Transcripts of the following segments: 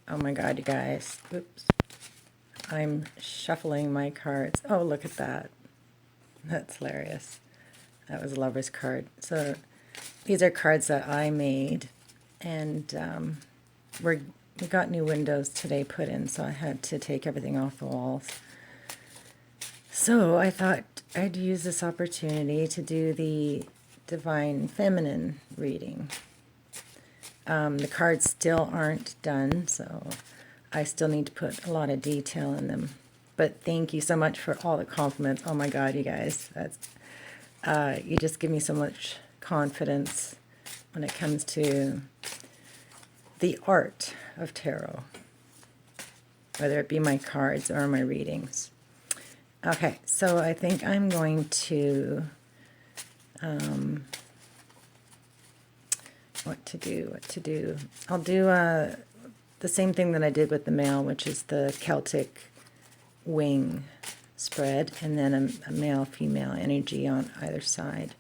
Oh my God, you guys. Oops. I'm shuffling my cards. Oh, look at that. That's hilarious. That was a lover's card. So these are cards that I made, and we got new windows today put in, so I had to take everything off the walls. So I thought I'd use this opportunity to do the Divine Feminine reading. The cards still aren't done, so I still need to put a lot of detail in them. But thank you so much for all the compliments. Oh my God, you guys, that's you just give me so much confidence when it comes to the art of tarot, whether it be my cards or my readings. Okay, so I think I'm going to what to do. I'll do the same thing that I did with the male, which is the Celtic Wing Spread, and then a male-female energy on either side.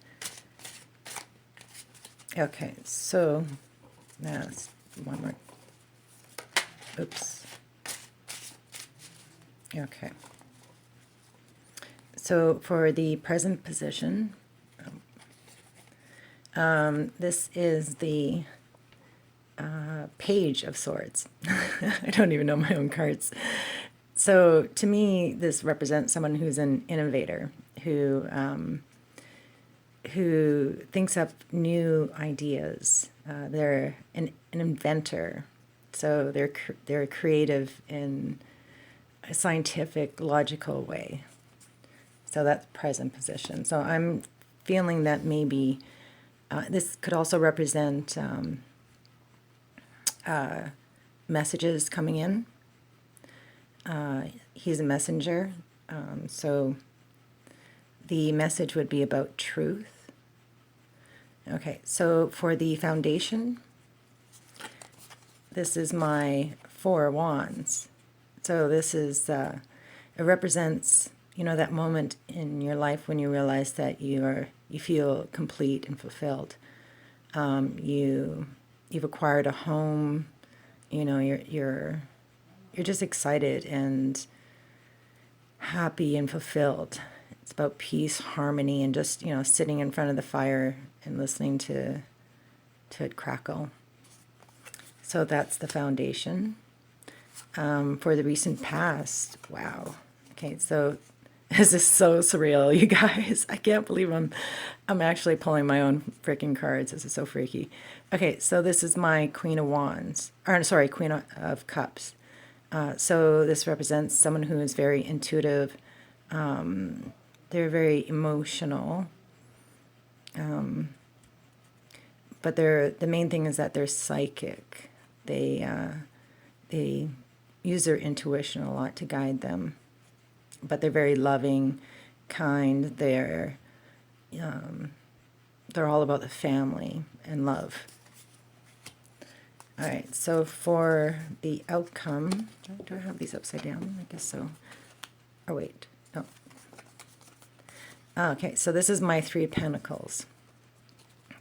Okay, so that's one more. Oops. Okay. So for the present position, this is the Page of Swords. I don't even know my own cards. So to me, this represents someone who's an innovator, who thinks up new ideas. They're an inventor, so they're creative in a scientific, logical way. So that's present position. So I'm feeling that maybe this could also represent messages coming in. He's a messenger, so the message would be about truth. Okay, so for the foundation, this is my Four of Wands. So this is, it represents, that moment in your life when you realize that you feel complete and fulfilled. You've acquired a home, you're just excited and happy and fulfilled. It's about peace, harmony, and just, sitting in front of the fire and listening to it crackle. So that's the foundation. For the recent past, wow. Okay, so this is so surreal, you guys. I can't believe I'm actually pulling my own freaking cards. This is so freaky. Okay, so this is my Queen of Wands, or sorry, Queen of Cups. So this represents someone who is very intuitive. They're very emotional. But the main thing is that they're psychic. They use their intuition a lot to guide them. But they're very loving, kind. They're all about the family and love. All right, so for the outcome, do I have these upside down? I guess so. Oh, wait, no. Okay, so this is my Three of Pentacles.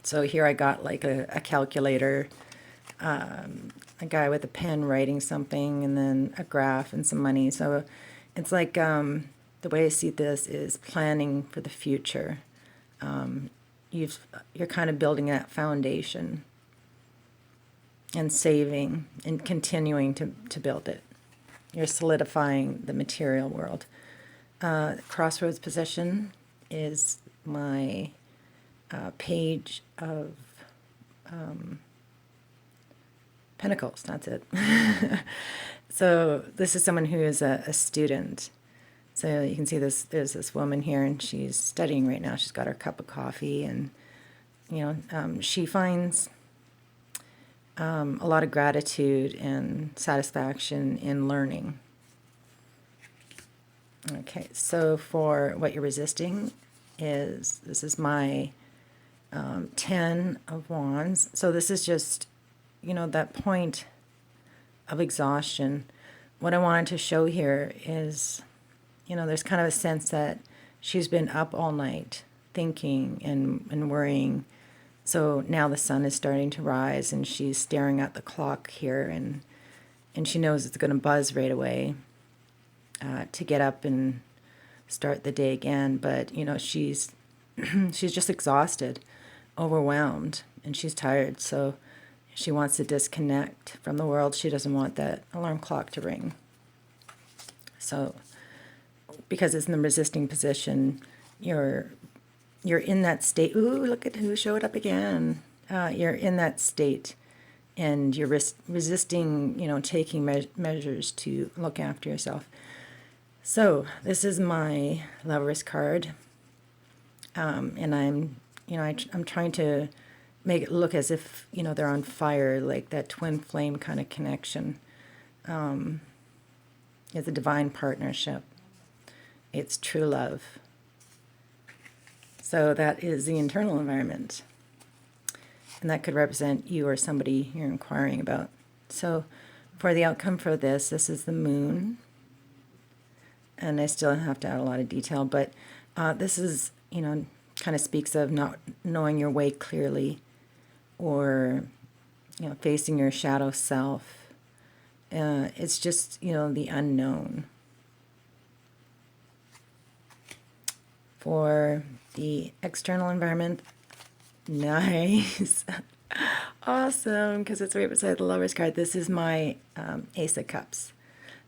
So here I got like a calculator, a guy with a pen writing something, and then a graph and some money. So it's like the way I see this is planning for the future. You're kind of building that foundation and saving and continuing to build it. You're solidifying the material world. Crossroads position is my Page of Pentacles. That's it. So this is someone who is a student. So you can see there's this woman here, and she's studying right now. She's got her cup of coffee, and she finds a lot of gratitude and satisfaction in learning. Okay, so for what you're resisting this is my Ten of Wands. So this is just, that point of exhaustion. What I wanted to show here is, there's kind of a sense that she's been up all night thinking and worrying. So now the sun is starting to rise, and she's staring at the clock here, and and she knows it's going to buzz right away to get up and start the day again. But she's she's just exhausted, overwhelmed, and she's tired. So she wants to disconnect from the world. She doesn't want that alarm clock to ring. So because it's in the resisting position, you're in that state. Ooh, look at who showed up again. You're in that state, and you're resisting, taking measures to look after yourself. So this is my Lover's card, and I'm trying to make it look as if they're on fire, like that twin flame kind of connection. It's a divine partnership. It's true love. So that is the internal environment. And that could represent you or somebody you're inquiring about. So for the outcome for this is the moon. And I still have to add a lot of detail, but this is, kind of speaks of not knowing your way clearly, or, facing your shadow self. It's just, the unknown. For the external environment, nice. Awesome, because it's right beside the Lover's card. This is my Ace of Cups.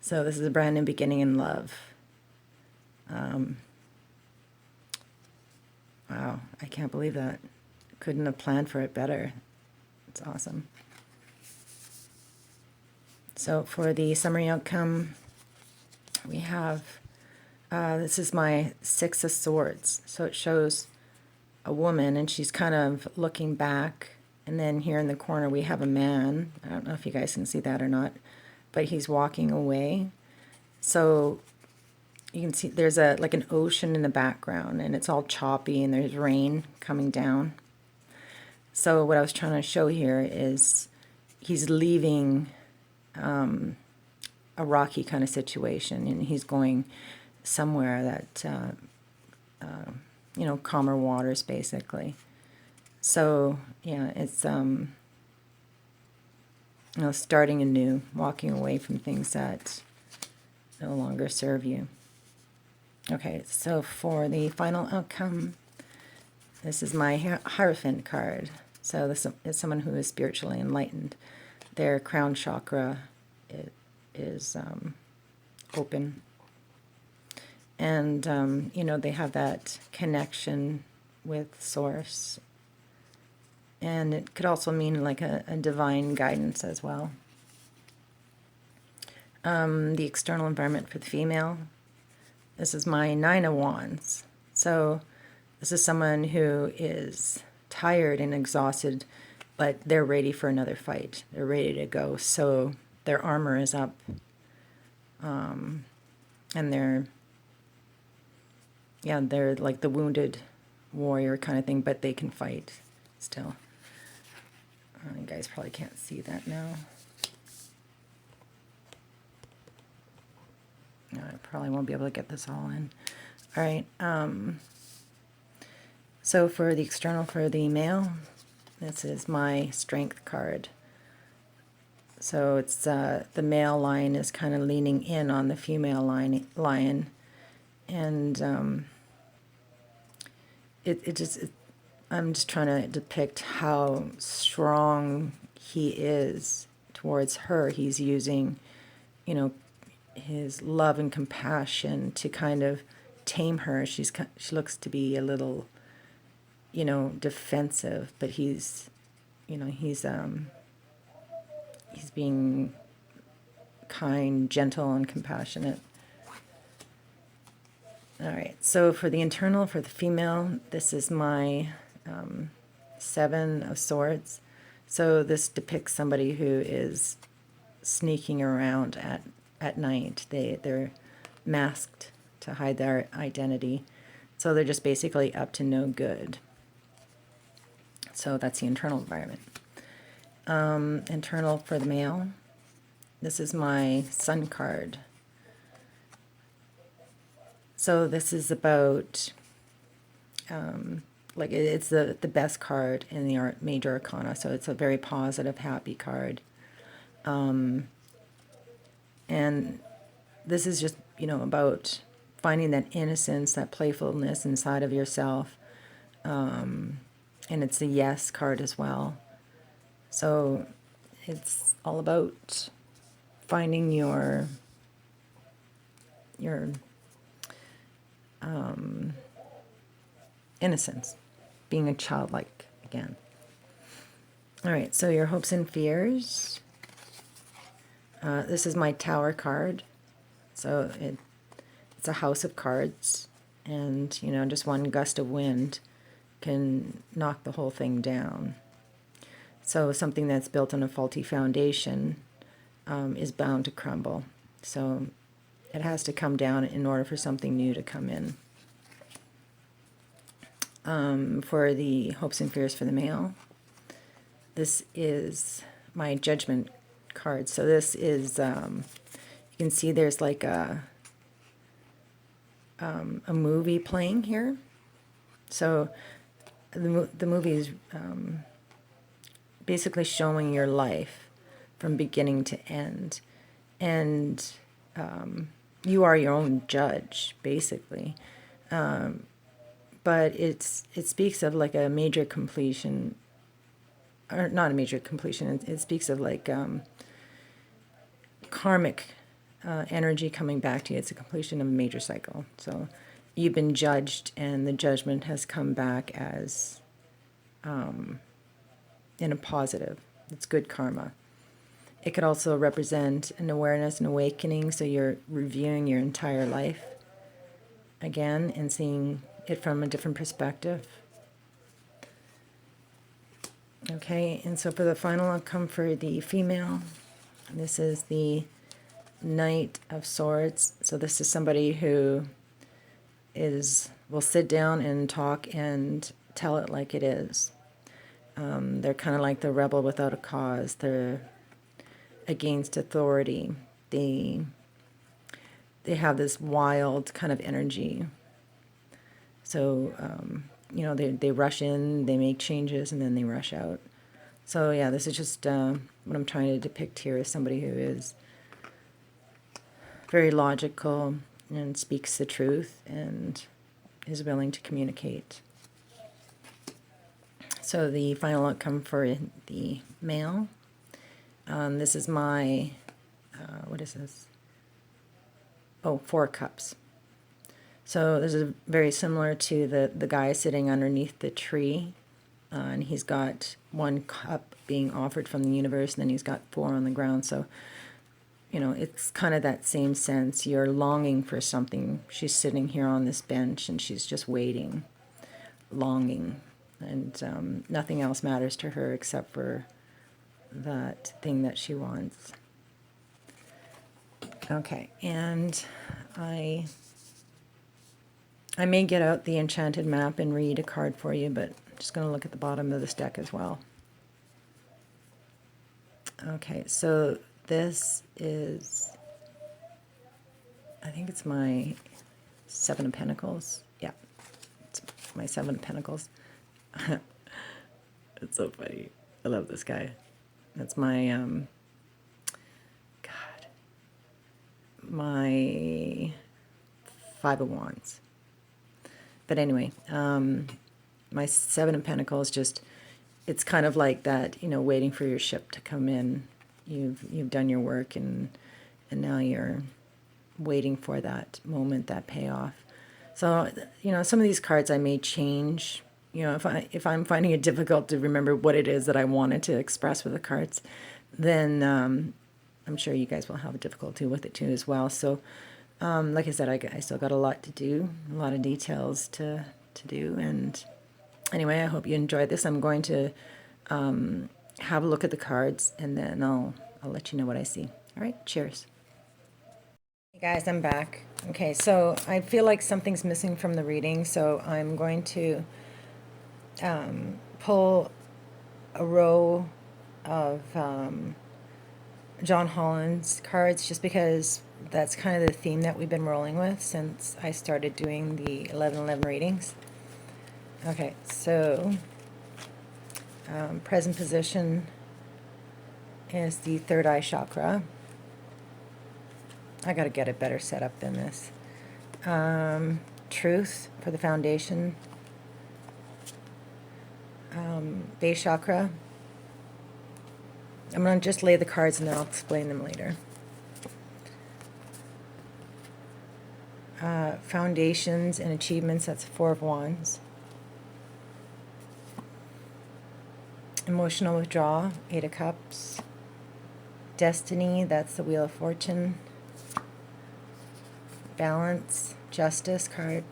So this is a brand new beginning in love. Wow, I can't believe that. Couldn't have planned for it better. It's awesome. So for the summary outcome, we have, this is my Six of Swords. So it shows a woman, and she's kind of looking back. And then here in the corner, we have a man. I don't know if you guys can see that or not, but he's walking away. So you can see there's like an ocean in the background, and it's all choppy, and there's rain coming down. So what I was trying to show here is he's leaving a rocky kind of situation, and he's going somewhere that, calmer waters, basically. So, yeah, it's, starting anew, walking away from things that no longer serve you. Okay, so for the final outcome, this is my Hierophant card. So this is someone who is spiritually enlightened. Their crown chakra is open. And, they have that connection with Source. And it could also mean like a divine guidance as well. The external environment for the female. This is my Nine of Wands. So this is someone who is tired and exhausted, but they're ready for another fight. They're ready to go. So their armor is up. And they're like the wounded warrior kind of thing, but they can fight still. You guys probably can't see that now. No, I probably won't be able to get this all in. All right. So for the external, for the male, this is my Strength card. So it's the male lion is kind of leaning in on the female lion, and I'm just trying to depict how strong he is towards her. He's using, his love and compassion to kind of tame her. She looks to be a little, defensive, but he's being kind, gentle, and compassionate. All right, so for the internal, for the female, this is my Seven of Swords. So this depicts somebody who is sneaking around at night. They're masked to hide their identity. So they're just basically up to no good. So that's the internal environment. Internal for the male, this is my Sun card. So this is about, it's the best card in the major arcana. So it's a very positive, happy card. And this is just, about finding that innocence, that playfulness inside of yourself. And it's the yes card as well. So it's all about finding your innocence, being a childlike again. All right, so your hopes and fears. This is my Tower card. So it's a house of cards, and just one gust of wind can knock the whole thing down. So something that's built on a faulty foundation is bound to crumble. So it has to come down in order for something new to come in. For the hopes and fears for the male, this is my Judgment card. So this is, you can see there's like a movie playing here. So the movie is basically showing your life from beginning to end. And you are your own judge, basically. But it speaks of like a major completion, or not a major completion. It speaks of like karmic energy coming back to you. It's a completion of a major cycle. So you've been judged, and the judgment has come back as in a positive. It's good karma. It could also represent an awareness, an awakening. So you're reviewing your entire life again and seeing it from a different perspective. Okay, and so for the final outcome for the female, this is the Knight of Swords. So this is somebody who will sit down and talk and tell it like it is. They're kind of like the rebel without a cause. They're against authority. They have this wild kind of energy. So, they rush in, they make changes, and then they rush out. So, yeah, this is just what I'm trying to depict here is somebody who is very logical and speaks the truth and is willing to communicate. So the final outcome for the male, this is my, what is this? Oh, 4 cups. So this is very similar to the guy sitting underneath the tree, and he's got 1 cup being offered from the universe, and then he's got 4 on the ground. So, it's kind of that same sense. You're longing for something. She's sitting here on this bench, and she's just waiting, longing, and nothing else matters to her except for that thing that she wants. Okay, and I may get out the enchanted map and read a card for you, but I'm just going to look at the bottom of this deck as well. Okay, so this is, I think it's my 7 of Pentacles. Yeah, it's my 7 of Pentacles. It's so funny. I love this guy. That's my, my 5 of Wands. But anyway, my 7 of Pentacles, just, it's kind of like that, waiting for your ship to come in. You've done your work, and now you're waiting for that moment, that payoff. So, some of these cards I may change. If I'm finding it difficult to remember what it is that I wanted to express with the cards, then I'm sure you guys will have a difficulty with it too as well. So, like I said, I still got a lot to do, a lot of details to do. And anyway, I hope you enjoyed this. I'm going to have a look at the cards, and then I'll let you know what I see. All right, cheers. Hey guys, I'm back. Okay, so I feel like something's missing from the reading, so I'm going to pull a row of John Holland's cards, just because that's kind of the theme that we've been rolling with since I started doing the 11/11 readings. Okay, so present position is the 3rd eye chakra. I got to get it better set up than this. Truth for the foundation. Base chakra. I'm going to just lay the cards and then I'll explain them later. Foundations and achievements, that's Four of Wands. Emotional withdrawal, Eight of Cups. Destiny, that's the Wheel of Fortune. Balance, Justice card.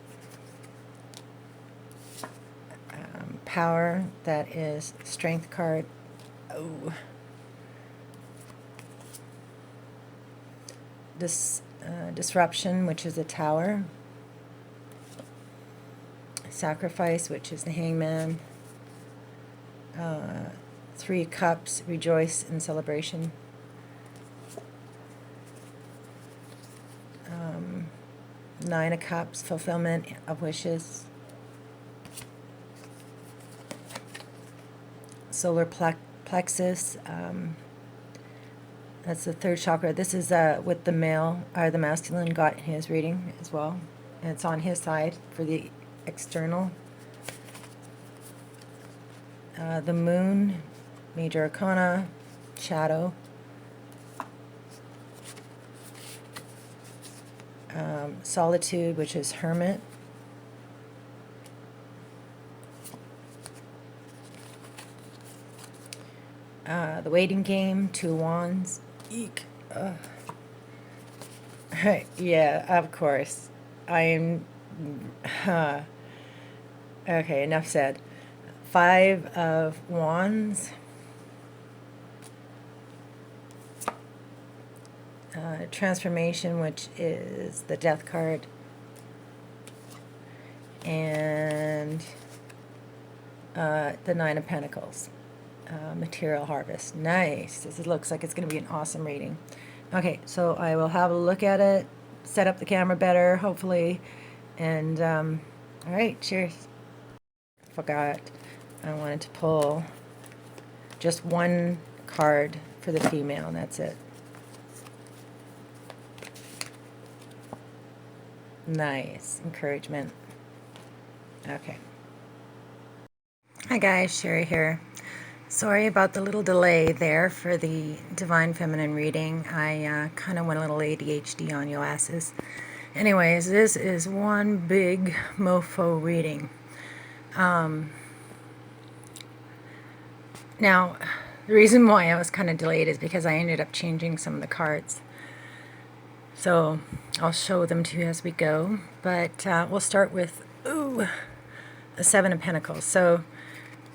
Power, that is Strength card. Oh. Disruption, which is a Tower. Sacrifice, which is the Hangman. Three Cups, rejoice in celebration. Nine of Cups, fulfillment of wishes. Solar plexus, that's the third chakra. This is what the male or the masculine got in his reading as well. And it's on his side for the external. The moon, major arcana, shadow. Solitude, which is hermit. The waiting game, Two Wands. Eek. Yeah, of course. I'm... okay, enough said. Five of Wands. Transformation, which is the Death card. And the Nine of Pentacles. Material harvest. Nice. This looks like it's going to be an awesome reading. Okay, so I will have a look at it, set up the camera better, hopefully, and all right, cheers. Forgot I wanted to pull just one card for the female, and that's it. Nice. Encouragement. Okay. Hi guys, Sherry here. Sorry about the little delay there for the Divine Feminine reading. I kind of went a little ADHD on you asses. Anyways, this is one big mofo reading. Now, the reason why I was kind of delayed is because I ended up changing some of the cards. So I'll show them to you as we go. But we'll start with, the Seven of Pentacles. So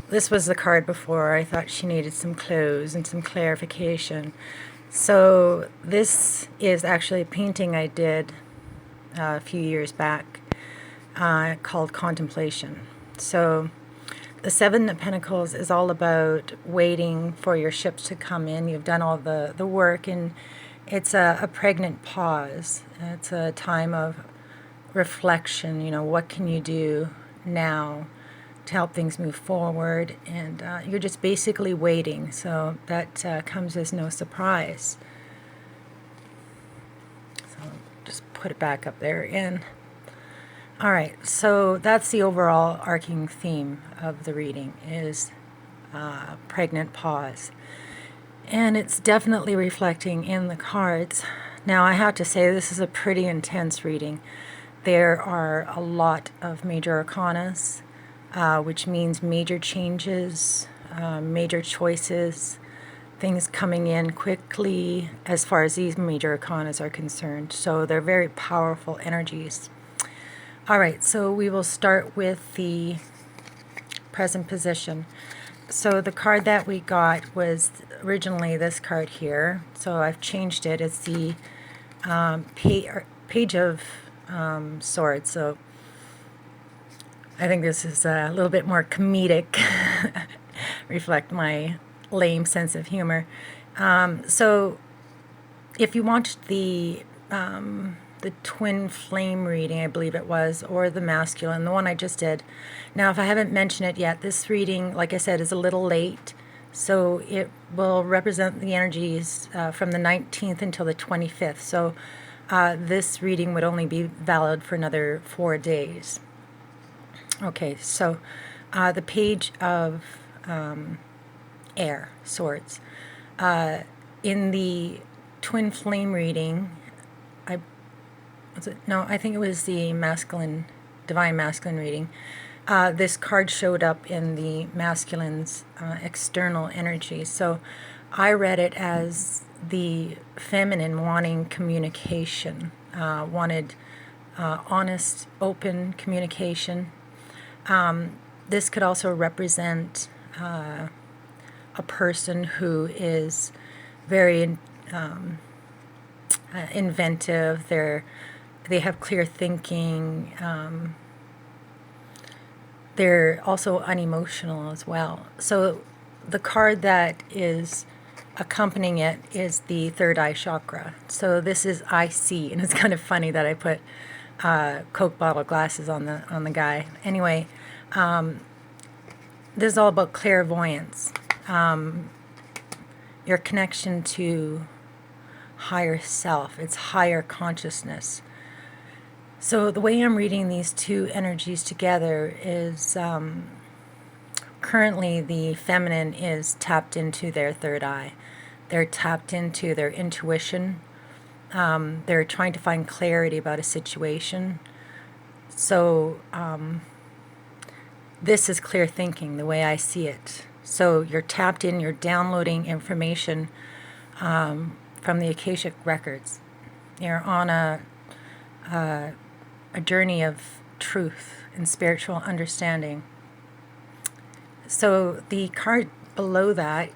this was the card before. I thought she needed some clues and some clarification. So this is actually a painting I did a few years back called Contemplation. So the Seven of Pentacles is all about waiting for your ships to come in. You've done all the work, and it's a pregnant pause. It's a time of reflection. You know, what can you do now to help things move forward, and you're just basically waiting, so that comes as no surprise. So just put it back up there again. All right, so that's the overall arcing theme of the reading, is pregnant pause, and it's definitely reflecting in the cards. Now I have to say, this is a pretty intense reading. There are a lot of major arcanas, which means major changes, major choices, things coming in quickly as far as these major arcanas are concerned. So they're very powerful energies. All right, so we will start with the present position. So the card that we got was originally this card here. So I've changed it. It's the Page of Swords. So I think this is a little bit more comedic, reflect my lame sense of humor. So if you watched the twin flame reading, I believe it was, or the masculine, the one I just did. Now, if I haven't mentioned it yet, this reading, like I said, is a little late. So it will represent the energies from the 19th until the 25th. So this reading would only be valid for another 4 days. Okay, so the page of air, swords. In the twin flame reading, I think it was the masculine, divine masculine reading. This card showed up in the masculine's external energy. So I read it as the feminine wanting communication, wanted honest, open communication. This could also represent a person who is very inventive. They have clear thinking. They're also unemotional as well. So the card that is accompanying it is the third eye chakra. So this is I see, and it's kind of funny that I put Coke bottle glasses on the guy. Anyway, this is all about clairvoyance, your connection to higher self. It's higher consciousness. So the way I'm reading these two energies together is currently the feminine is tapped into their third eye. They're tapped into their intuition. They're trying to find clarity about a situation. So this is clear thinking, the way I see it. So you're tapped in, you're downloading information from the Akashic records. You're on a journey of truth and spiritual understanding. So the card below that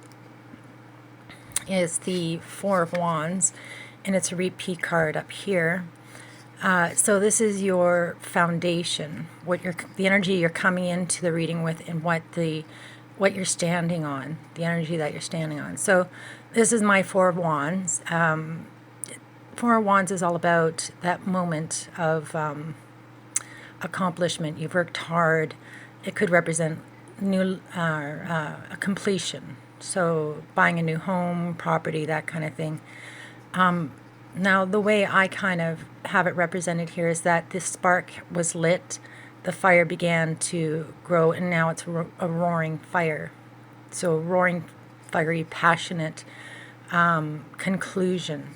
is the Four of Wands, and it's a repeat card up here. So this is your foundation, the energy you're coming into the reading with, and what you're standing on, the energy that you're standing on. So this is my Four of Wands. Four of Wands is all about that moment of accomplishment. You've worked hard. It could represent a completion. So buying a new home, property, that kind of thing. Now, the way I kind of have it represented here is that this spark was lit, the fire began to grow, and now it's a roaring fire. So a roaring, fiery, passionate conclusion.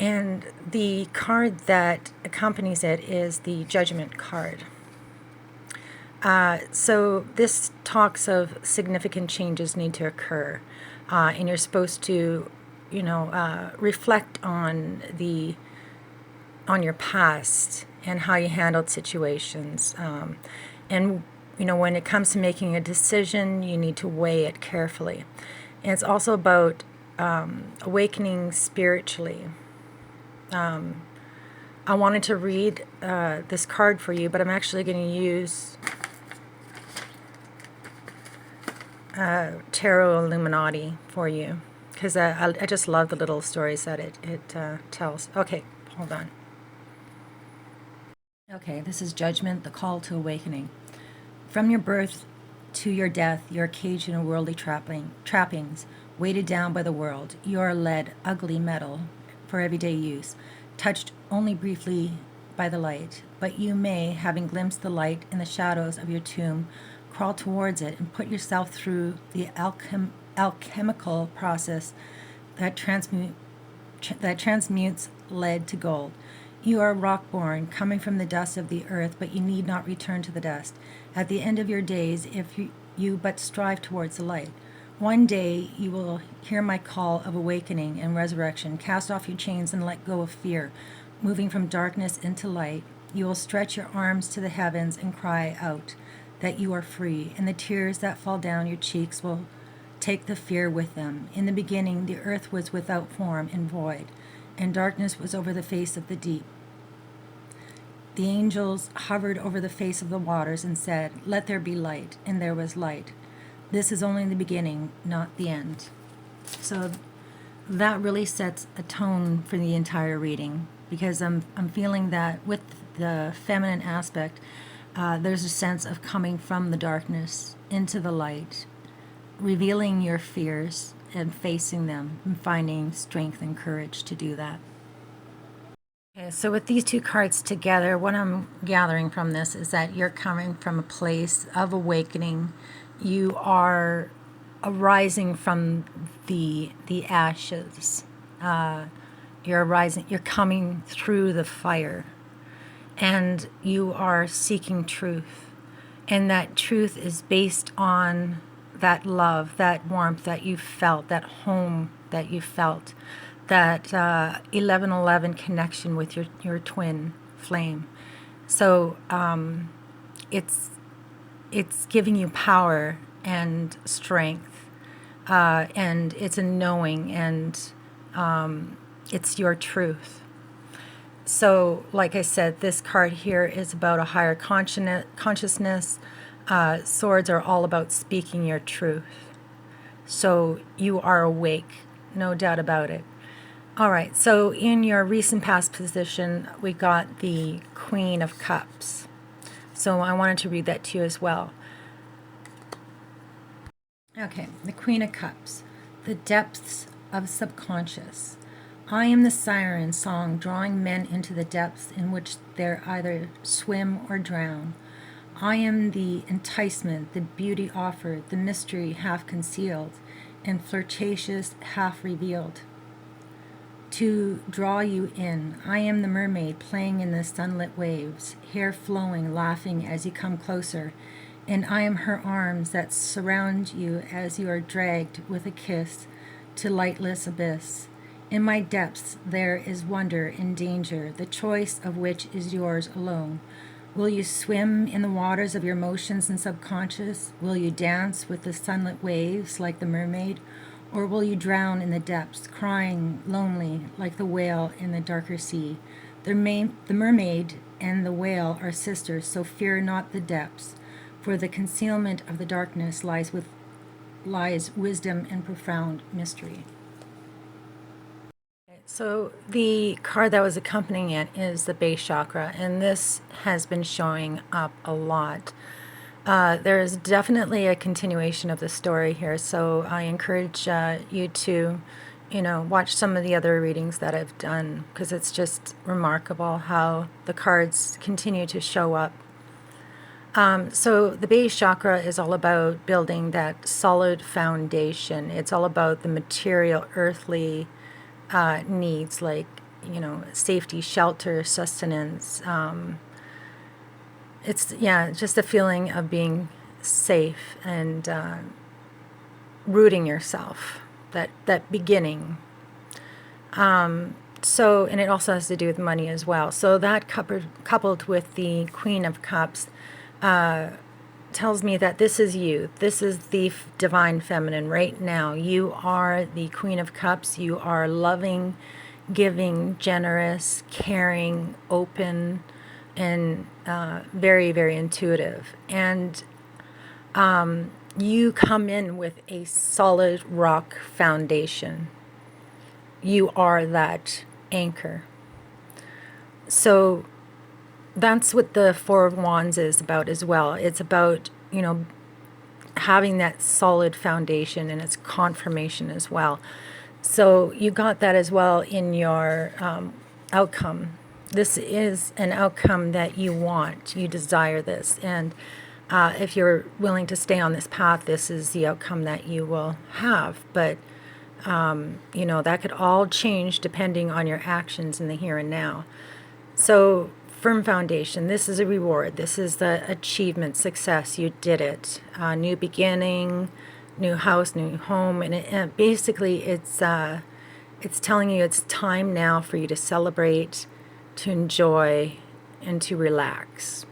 And the card that accompanies it is the Judgment card. So this talks of significant changes need to occur, and you're supposed to, reflect on your past and how you handled situations. And when it comes to making a decision, you need to weigh it carefully. And it's also about awakening spiritually. I wanted to read this card for you, but I'm actually going to use Tarot Illuminati for you, because I just love the little stories that it tells. Okay, hold on. Okay, this is Judgment, the call to awakening. From your birth to your death, you are caged in a worldly trappings, weighted down by the world. You are lead, ugly metal for everyday use, touched only briefly by the light. But you may, having glimpsed the light in the shadows of your tomb, crawl towards it and put yourself through the alchemical process that transmutes lead to gold. You are rock-born, coming from the dust of the earth, but you need not return to the dust. At the end of your days, if you but strive towards the light, one day you will hear my call of awakening and resurrection. Cast off your chains and let go of fear. Moving from darkness into light, you will stretch your arms to the heavens and cry out that you are free, and the tears that fall down your cheeks will take the fear with them. In the beginning, the earth was without form and void, and darkness was over the face of the deep. The angels hovered over the face of the waters and said, "Let there be light," and there was light. This is only the beginning, not the end. So that really sets a tone for the entire reading, because I'm feeling that with the feminine aspect, there's a sense of coming from the darkness into the light, revealing your fears and facing them and finding strength and courage to do that. Okay, so with these two cards together, what I'm gathering from this is that you're coming from a place of awakening. You are arising from the ashes. You're arising. You're coming through the fire, and you are seeking truth. And that truth is based on that love, that warmth that you felt, that home that you felt, that 1111 connection with your twin flame. So it's giving you power and strength, and it's a knowing, and it's your truth. So, like I said, this card here is about a higher consciousness. Swords are all about speaking your truth. So you are awake, no doubt about it. All right, so in your recent past position, we got the Queen of Cups. So I wanted to read that to you as well. Okay, the Queen of Cups, the depths of subconscious. I am the siren song drawing men into the depths in which they either swim or drown. I am the enticement, the beauty offered, the mystery half concealed, and flirtatious half revealed. To draw you in, I am the mermaid playing in the sunlit waves, hair flowing, laughing as you come closer, and I am her arms that surround you as you are dragged with a kiss to lightless abyss. In my depths there is wonder and danger, the choice of which is yours alone. Will you swim in the waters of your emotions and subconscious? Will you dance with the sunlit waves like the mermaid? Or will you drown in the depths, crying lonely like the whale in the darker sea? The mermaid and the whale are sisters, so fear not the depths, for the concealment of the darkness lies wisdom and profound mystery. So the card that was accompanying it is the base chakra, and this has been showing up a lot. There is definitely a continuation of the story here, so I encourage you to, watch some of the other readings that I've done, because it's just remarkable how the cards continue to show up. So the base chakra is all about building that solid foundation. It's all about the material, earthly needs, like safety, shelter, sustenance. It's just a feeling of being safe and rooting yourself, that beginning. So, and it also has to do with money as well. So that coupled with the Queen of Cups tells me that this is you. This is the divine feminine right now. You are the Queen of Cups. You are loving, giving, generous, caring, open, and very, very intuitive. And you come in with a solid rock foundation. You are that anchor. So that's what the Four of Wands is about as well. It's about, having that solid foundation, and it's confirmation as well. So you got that as well in your outcome. This is an outcome that you want. You desire this. And if you're willing to stay on this path, this is the outcome that you will have. But, that could all change depending on your actions in the here and now. So firm foundation. This is a reward. This is the achievement, success. You did it. New beginning, new house, new home, and basically it's telling you it's time now for you to celebrate, to enjoy, and to relax.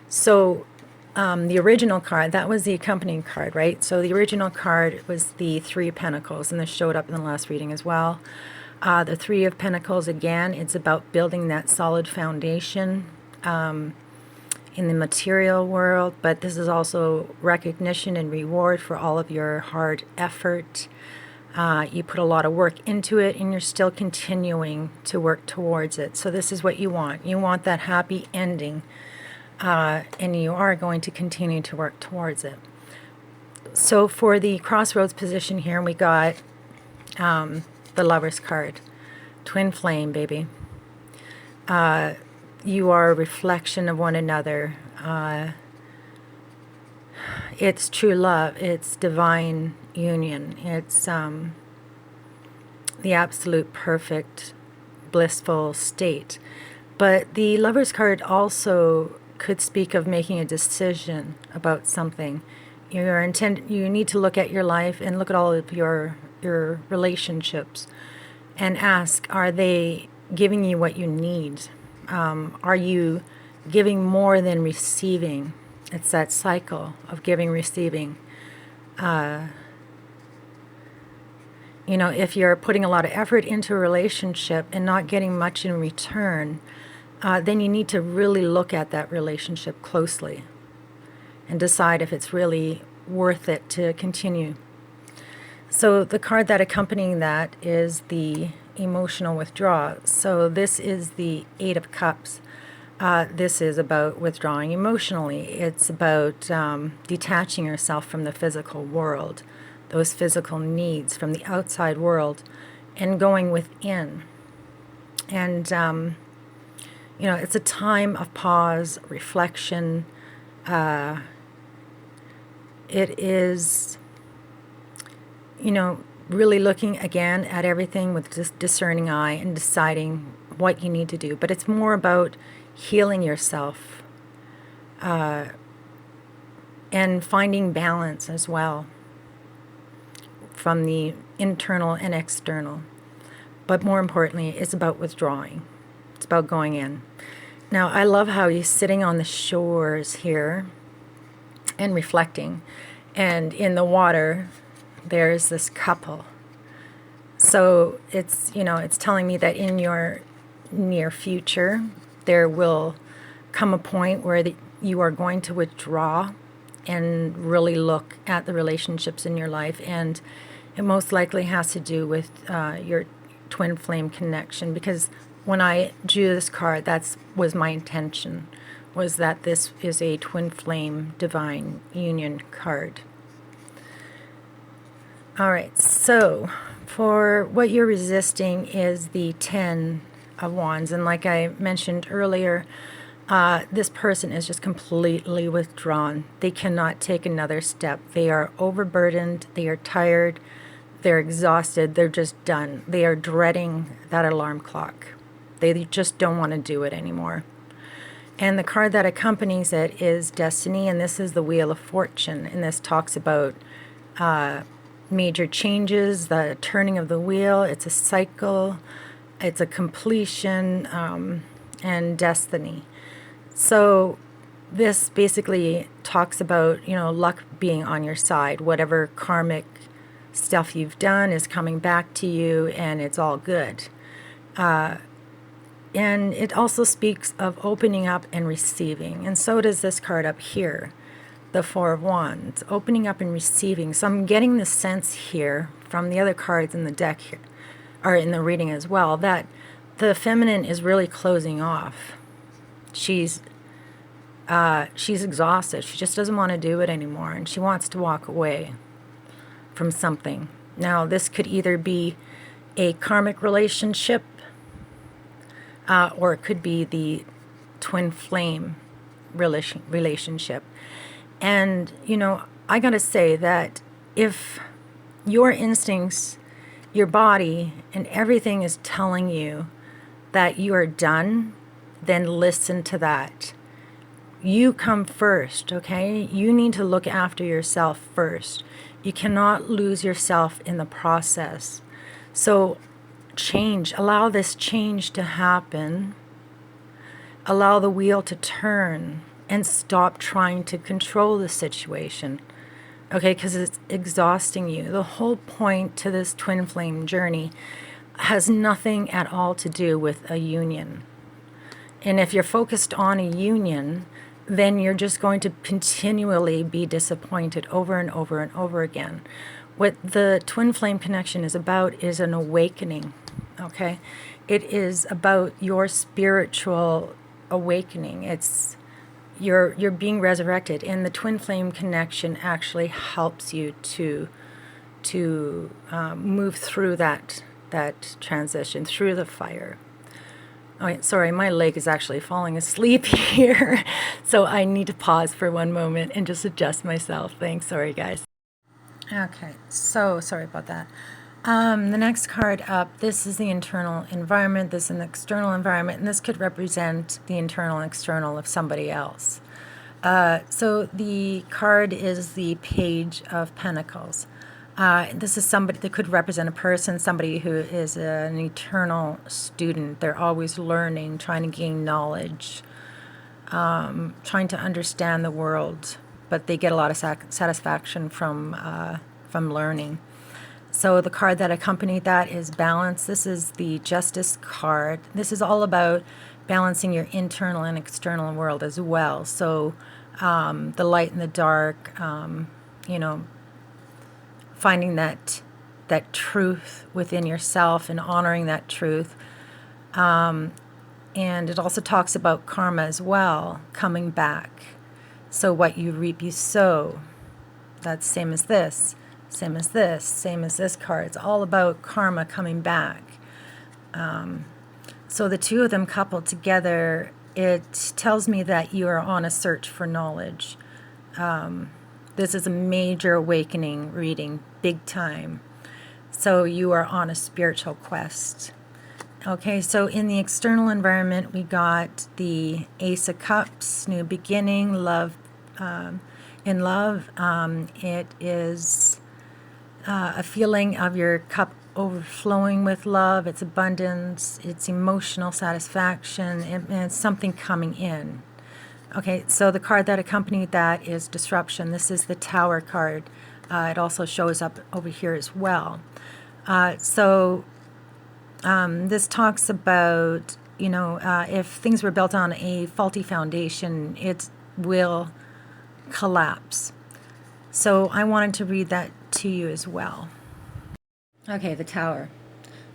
So the original card, that was the accompanying card, right? So the original card was the Three of Pentacles, and this showed up in the last reading as well. The Three of Pentacles, again, it's about building that solid foundation in the material world, but this is also recognition and reward for all of your hard effort. You put a lot of work into it, and you're still continuing to work towards it. So this is what you want. You want that happy ending, and you are going to continue to work towards it. So for the Crossroads position here, we got the Lover's card. Twin flame, baby. You are a reflection of one another. It's true love. It's divine union. It's the absolute perfect, blissful state. But the Lover's card also could speak of making a decision about something. You need to look at your life and look at all of your relationships and ask, are they giving you what you need? Are you giving more than receiving? It's that cycle of giving, receiving. If you're putting a lot of effort into a relationship and not getting much in return, then you need to really look at that relationship closely and decide if it's really worth it to continue. So the card that accompanying that is the emotional withdrawal. So this is the Eight of Cups. This is about withdrawing emotionally. It's about detaching yourself from the physical world, those physical needs from the outside world, and going within. And, it's a time of pause, reflection. It is, really looking again at everything with this discerning eye and deciding what you need to do. But it's more about healing yourself and finding balance as well from the internal and external. But more importantly, it's about withdrawing. It's about going in. Now, I love how he's sitting on the shores here and reflecting. And in the water, there's this couple. So it's telling me that in your near future, there will come a point where you are going to withdraw and really look at the relationships in your life. And it most likely has to do with your twin flame connection, because when I drew this card, that was my intention, was that this is a twin flame divine union card. All right, so for what you're resisting is the 10 of Wands. And like I mentioned earlier, this person is just completely withdrawn. They cannot take another step. They are overburdened. They are tired. They're exhausted. They're just done. They are dreading that alarm clock. They just don't want to do it anymore. And the card that accompanies it is Destiny, and this is the Wheel of Fortune. And this talks about major changes, the turning of the wheel. It's a cycle. It's a completion, and destiny. So this basically talks about, luck being on your side. Whatever karmic stuff you've done is coming back to you, and it's all good. And it also speaks of opening up and receiving. And so does this card up here, the Four of Wands, opening up and receiving. So I'm getting the sense here from the other cards in the deck here, or in the reading as well, that the feminine is really closing off. She's exhausted. She just doesn't want to do it anymore, and she wants to walk away from something. Now, this could either be a karmic relationship, or it could be the twin flame relationship. And, I gotta say that if your instincts, your body, and everything is telling you that you are done, then listen to that. You come first, okay? You need to look after yourself first. You cannot lose yourself in the process. So allow this change to happen. Allow the wheel to turn and stop trying to control the situation, okay? Because it's exhausting you. The whole point to this twin flame journey has nothing at all to do with a union. And if you're focused on a union, then you're just going to continually be disappointed over and over and over again. What the twin flame connection is about is an awakening, okay? It is about your spiritual awakening. It's you're being resurrected, and the twin flame connection actually helps you to move through that transition, through the fire. Oh, sorry, my leg is actually falling asleep here. So I need to pause for one moment and just adjust myself. Thanks. Sorry, guys. Okay, so sorry about that. The next card up, this is the internal environment, this is an external environment, and this could represent the internal and external of somebody else. So the card is the Page of Pentacles. This is somebody that could represent a person, somebody who is an eternal student. They're always learning, trying to gain knowledge, trying to understand the world, but they get a lot of satisfaction from learning. So the card that accompanied that is Balance. This is the Justice card. This is all about balancing your internal and external world as well. So the light and the dark, you know, finding that truth within yourself and honoring that truth. And it also talks about karma as well, coming back. So what you reap, you sow. That's same as this, same as this, same as this card. It's all about karma coming back. So the two of them coupled together, it tells me that you are on a search for knowledge. This is a major awakening reading, big time. So you are on a spiritual quest. Okay, so in the external environment, we got the Ace of Cups, new beginning, love. In love, it is a feeling of your cup overflowing with love. It's abundance. It's emotional satisfaction. And it's something coming in. Okay, so the card that accompanied that is Disruption. This is the Tower card. It also shows up over here as well. This talks about, you know, if things were built on a faulty foundation, it will collapse. So I wanted to read that to you as well. Okay, the Tower.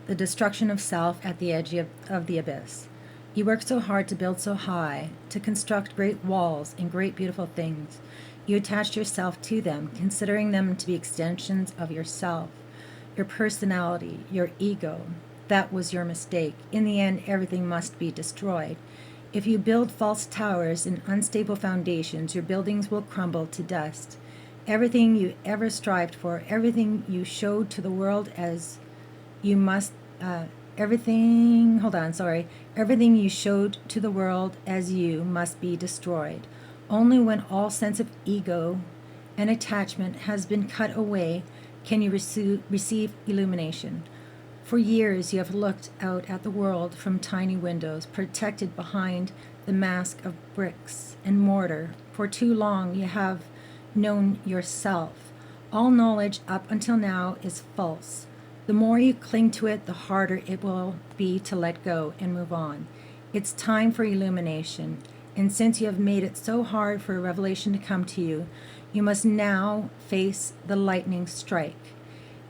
The destruction of self at the edge of the abyss. You work so hard to build so high, to construct great walls and great beautiful things. You attached yourself to them, considering them to be extensions of yourself, your personality, your ego. That was your mistake. In the end, everything must be destroyed. If you build false towers and unstable foundations, your buildings will crumble to dust. Everything you ever strived for, everything you showed to the world as you must, everything you showed to the world as you must be destroyed. Only when all sense of ego and attachment has been cut away can you receive illumination. For years you have looked out at the world from tiny windows, protected behind the mask of bricks and mortar. For too long you have known yourself. All knowledge up until now is false. The more you cling to it, the harder it will be to let go and move on. It's time for illumination. And since you have made it so hard for a revelation to come to you, you must now face the lightning strike.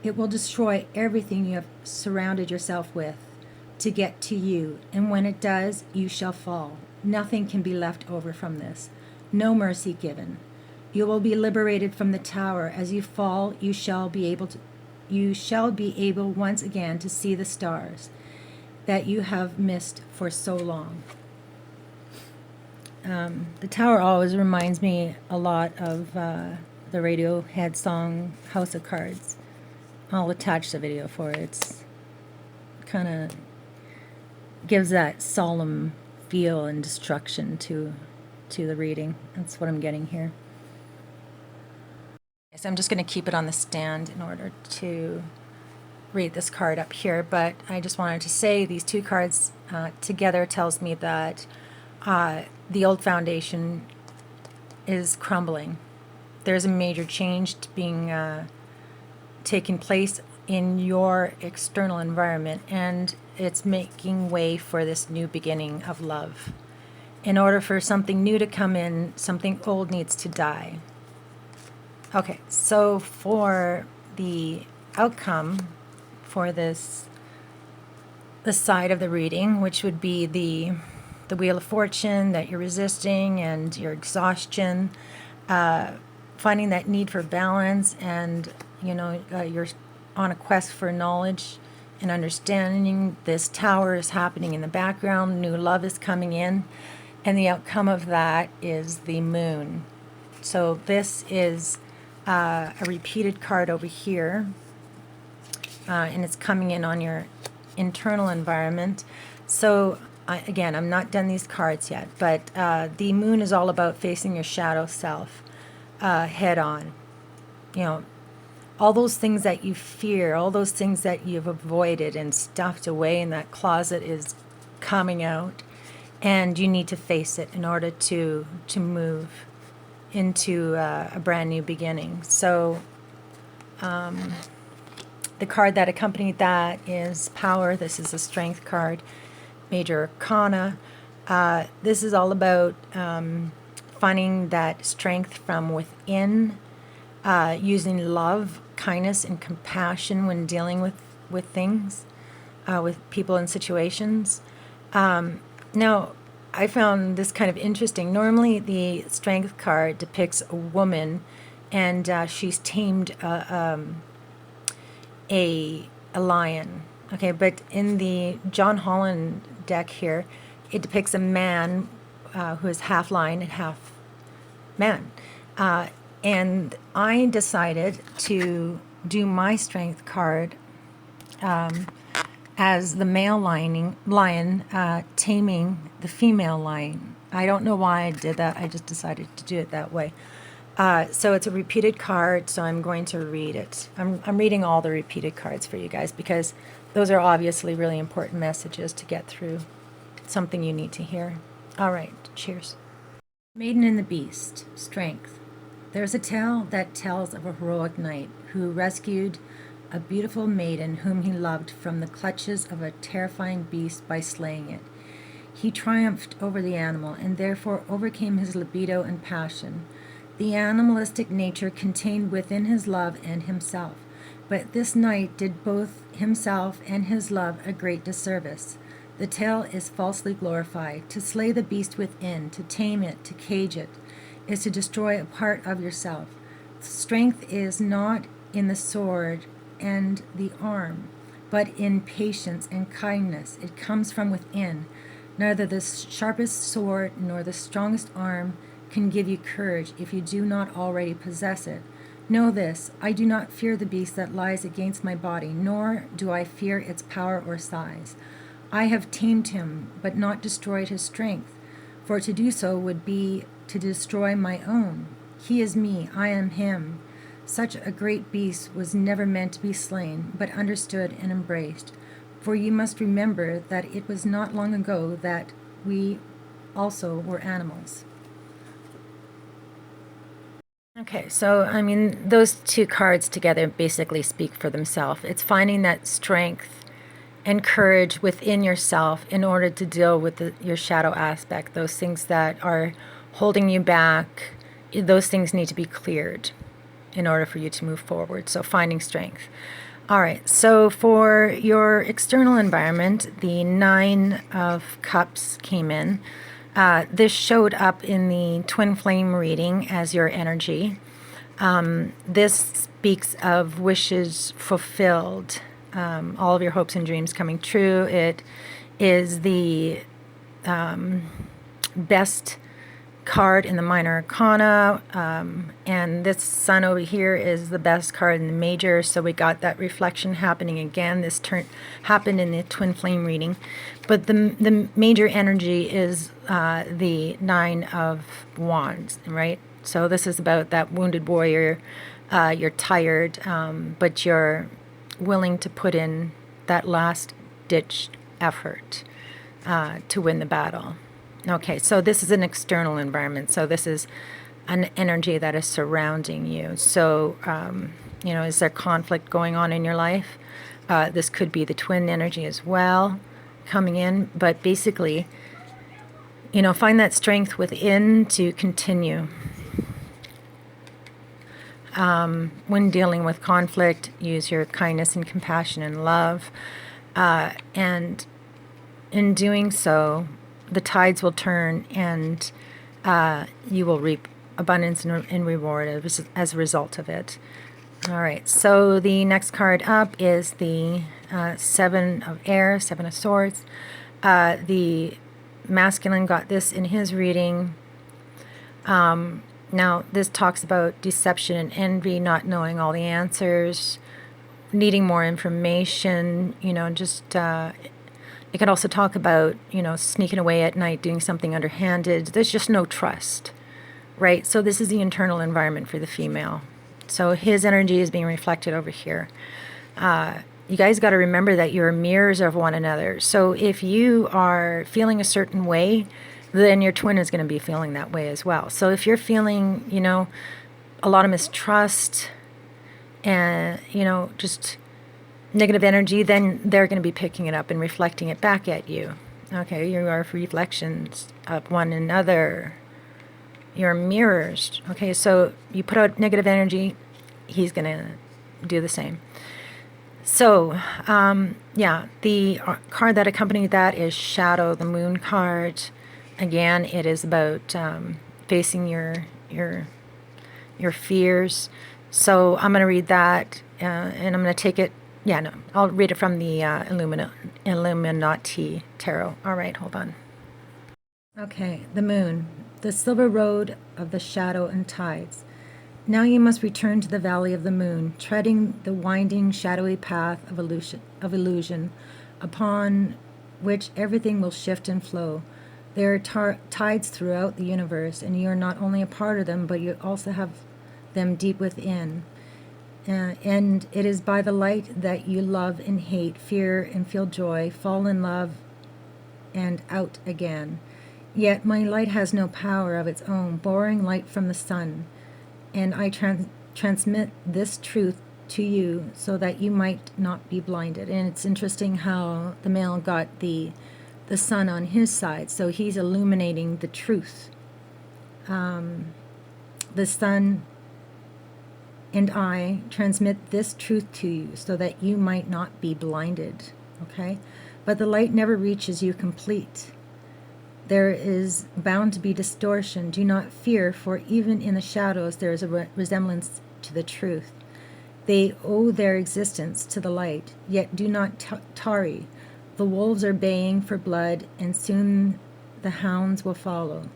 It will destroy everything you have surrounded yourself with to get to you. And when it does, you shall fall. Nothing can be left over from this. No mercy given. You will be liberated from the tower. As you fall, you shall be able once again to see the stars that you have missed for so long. The tower always reminds me a lot of the Radiohead song House of Cards. I'll attach the video for it. It's kind of gives that solemn feel and destruction to the reading. That's what I'm getting here. So I'm just going to keep it on the stand in order to read this card up here, but I just wanted to say these two cards together tells me that the old foundation is crumbling. There's a major change being taking place in your external environment, and it's making way for this new beginning of love. In order for something new to come in, something old needs to die. Okay, so for the outcome for this side of the reading, which would be the Wheel of Fortune that you're resisting and your exhaustion, finding that need for balance, and you're on a quest for knowledge and understanding. This tower is happening in the background. New love is coming in. And the outcome of that is the moon. So this is a repeated card over here. And it's coming in on your internal environment. So again, I'm not done these cards yet, but the moon is all about facing your shadow self head on. You know, all those things that you fear, all those things that you've avoided and stuffed away in that closet is coming out, and you need to face it in order to move into a brand new beginning. So the card that accompanied that is Power. This is a Strength card, Major Arcana. This is all about finding that strength from within, using love, kindness, and compassion when dealing with things, with people and situations. Now, I found this kind of interesting. Normally, the Strength card depicts a woman, and she's tamed a lion. Okay, but in the John Holland deck here, it depicts a man who is half lion and half man. And I decided to do my Strength card as the male lion taming the female lion. I don't know why I did that. I just decided to do it that way. So it's a repeated card, so I'm going to read it. I'm reading all the repeated cards for you guys because those are obviously really important messages to get through. Something you need to hear. All right, cheers. Maiden and the Beast, Strength. There's a tale that tells of a heroic knight who rescued a beautiful maiden whom he loved from the clutches of a terrifying beast by slaying it. He triumphed over the animal and therefore overcame his libido and passion, the animalistic nature contained within his love and himself. But this knight did both himself and his love a great disservice. The tale is falsely glorified. To slay the beast within, to tame it, to cage it, is to destroy a part of yourself. Strength is not in the sword and the arm, but in patience and kindness. It comes from within. Neither the sharpest sword nor the strongest arm can give you courage if you do not already possess it. Know this, I do not fear the beast that lies against my body, nor do I fear its power or size. I have tamed him, but not destroyed his strength, for to do so would be to destroy my own. He is me, I am him. Such a great beast was never meant to be slain, but understood and embraced. For you must remember that it was not long ago that we also were animals. Okay, so I mean, those two cards together basically speak for themselves. It's finding that strength and courage within yourself in order to deal with your shadow aspect, those things that are holding you back. Those things need to be cleared in order for you to move forward. So finding strength. All right, so for your external environment, the Nine of Cups came in. This showed up in the Twin Flame reading as your energy. This speaks of wishes fulfilled, all of your hopes and dreams coming true. It is the best card in the Minor Arcana, and this Sun over here is the best card in the Major, so we got that reflection happening again. This happened in the Twin Flame reading, but the major energy is the Nine of Wands, right? So this is about that wounded warrior. You're tired, but you're willing to put in that last-ditch effort to win the battle. Okay, so this is an external environment. So this is an energy that is surrounding you. So, is there conflict going on in your life? This could be the twin energy as well coming in. But basically, find that strength within to continue. When dealing with conflict, use your kindness and compassion and love. And in doing so, the tides will turn and you will reap abundance and reward as a result of it. All right, so the next card up is the Seven of Air, Seven of Swords. The masculine got this in his reading. Now, this talks about deception and envy, not knowing all the answers, needing more information, just, it could also talk about, sneaking away at night, doing something underhanded. There's just no trust, right? So this is the internal environment for the female. So his energy is being reflected over here. You guys got to remember that you're mirrors of one another. So if you are feeling a certain way, then your twin is going to be feeling that way as well. So if you're feeling, a lot of mistrust and, just negative energy, then they're going to be picking it up and reflecting it back at you. Okay, you are reflections of one another. You're mirrors. Okay, so you put out negative energy, he's going to do the same. So, yeah, the card that accompanied that is Shadow, the Moon card. Again, it is about facing your fears. So I'm going to read that, and I'm going to take it. Yeah, no, I'll read it from the Illuminati Tarot. All right, hold on. Okay, the Moon, the silver road of the shadow and tides. Now you must return to the valley of the moon, treading the winding, shadowy path of illusion, upon which everything will shift and flow. There are tides throughout the universe, and you are not only a part of them, but you also have them deep within. And it is by the light that you love and hate, fear and feel joy, fall in love, and out again. Yet my light has no power of its own, borrowing light from the sun. And I transmit this truth to you so that you might not be blinded. And it's interesting how the male got the sun on his side, so he's illuminating the truth. The sun and I transmit this truth to you so that you might not be blinded, okay? But the light never reaches you complete. There is bound to be distortion. Do not fear, for even in the shadows there is a resemblance to the truth. They owe their existence to the light, yet do not tarry. The wolves are baying for blood, and soon the hounds will follow.